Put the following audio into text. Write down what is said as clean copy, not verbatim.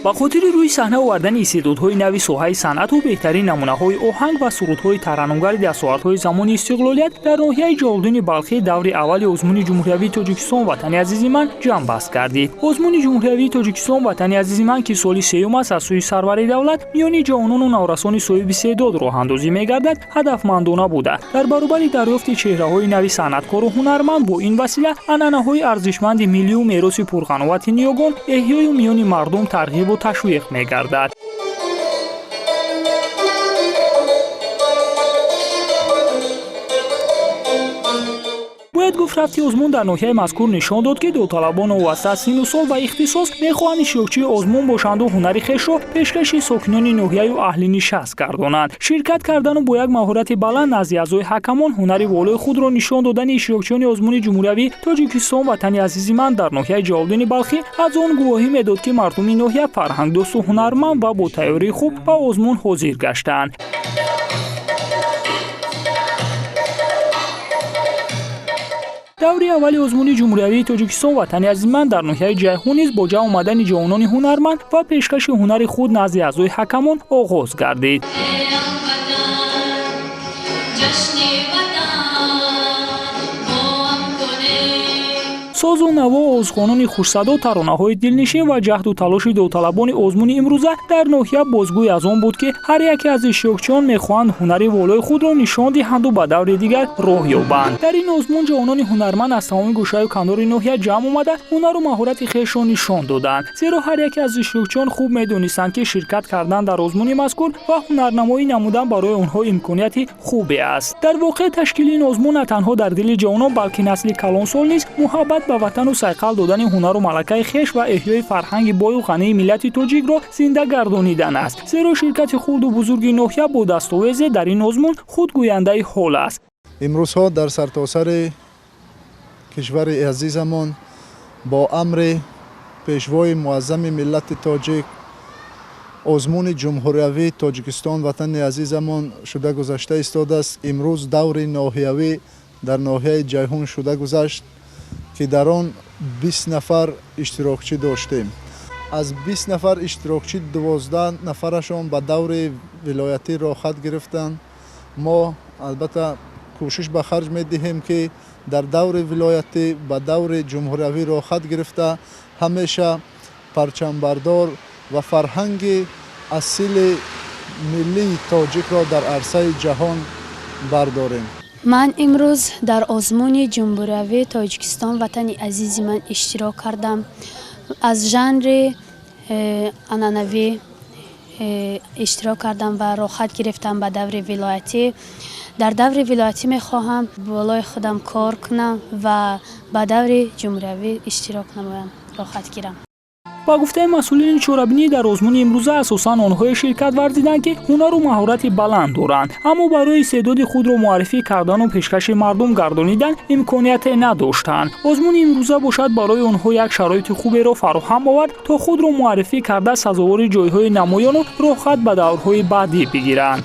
با خاطر روی صحنه آوردن استعدادهای نوی ساحه صنعت و بهترین نمونه‌های آهنگ و سرودهای ترانه‌گر دستاوردهای زمان استقلالیت در ناحیه جلالدین بلخی دور اول آزمون جمهوری تاجیکستان وطن عزیز من جان بست گردید. آزمون جمهوری تاجیکستان وطن عزیز من که سال سوم است از سوی سرور دولت میان جوانان و نورسان صاحب استعداد راه اندازی می‌گردد، هدفمندانه بوده. در برابر دریافت چهره‌های نوی صنعتکار و هنرمند با این وسیله عنعنه‌های ارزشمند ملی و میراث پرقناعت نیاگان احیای میان مردم ترغیب و تشویق می‌گردد. باید گفت رفتی آزمون در ناحیه مذکور نشان داد که داوطلبان واسطه سن و سال و اختصاص میخواهند اشتراکچی آزمون باشند و هنر خویش را پیشکش ساکنان ناحیه و اهل نشست گردانند. شرکت کردن و با یک مهارت بلند نزد اعضای حکمان هنر والای خود را نشان دادن اشتراکچیان آزمون جمهوری تاجیکستان وطن عزیز من در ناحیه جلالدین بلخی از آن گواهی میداد که مردم ناحیه فرهنگ دوست و هنرمند و با تیاری خوب به آزمون حاضر گشتند. دوره اول آزمون جمهوری تاجیکستان وطن عزیز من در ناحیه جیهون نیز با جمع آمدن جوانان هنرمند و پیشکش هنر خود نزد اعضای حکمان آغاز گردید. ساز و نوا آوازخوانان خوش‌صدا ترانه‌های دلنشین و جهد و تلاش داوطلبان آزمون امروزه در ناحیه بازگوی از آن بود که هر یک از اشتراکچیان می‌خواهند هنر والای خود را نشان دهند و به دور دیگر راه یابند. در این آزمون جوانان هنرمند از تمام گوشه و کنار ناحیه جمع آمده هنر و مهارت خویش را نشان دادند، زیرا هر یک از اشتراکچیان خوب می‌دانستند که شرکت کردن در آزمون مذکور و هنرنمایی نمودن برای آنها امکانیت خوبی است. در واقع تشکیل این آزمون نه تنها در دل جوانان بلکه نسل کلانسال نیز محبت به وطن و سیقل دادن هنر و ملکه خویش و احیای فرهنگ بای و غنی ملت تاجیک را زنده گردانیدن است، زیرا شرکت خرد و بزرگ ناحیه با دستاویز در این آزمون خود گوینده حال است. امروزها در سرتاسر کشور عزیزمان با امر پیشوای معظم ملت تاجیک آزمون جمهوری تاجیکستان وطن عزیزمان شده گذشته ایستاده است. امروز دور ناحیوی در ناحیه جیهون شده گذشت که در آن 20 نفر اشتراکچی داشتیم. از 20 نفر اشتراکچی 12 نفرشان به دور ولایتی راه خط گرفتند. ما البته کوشش به خرج می‌دهیم که در دور ولایتی به دور جمهوری راه خط گرفته همیشه پرچم بردار و فرهنگ اصیل ملی تاجیک را در عرصه جهان برداریم. من امروز در آزمون جمهوری تاجیکستان وطن عزیز من اشتراک کردم. از ژانر عنعنوی اشتراک کردم و راه خط گرفتم به دور ولایتی. در دور ولایتی میخواهم بالای خودم کار کنم و به دور جمهوری اشتراک نمایم، راه خط گیرم. با گفته مسئولین چوربینی در آزمون امروزه اساساً آنها شرکت ورزیدند که هنر و مهارت بلند دارند، اما برای استعداد خود را معرفی کردن و پیشکش مردم گردانیدن امکانیت نداشتند. آزمون امروزه باشد برای آنها یک شرایط خوبی را فراهم آورد تا خود را معرفی کرده سزاوار جایهای نمایان و راه خط به دورهای بعدی بگیرند.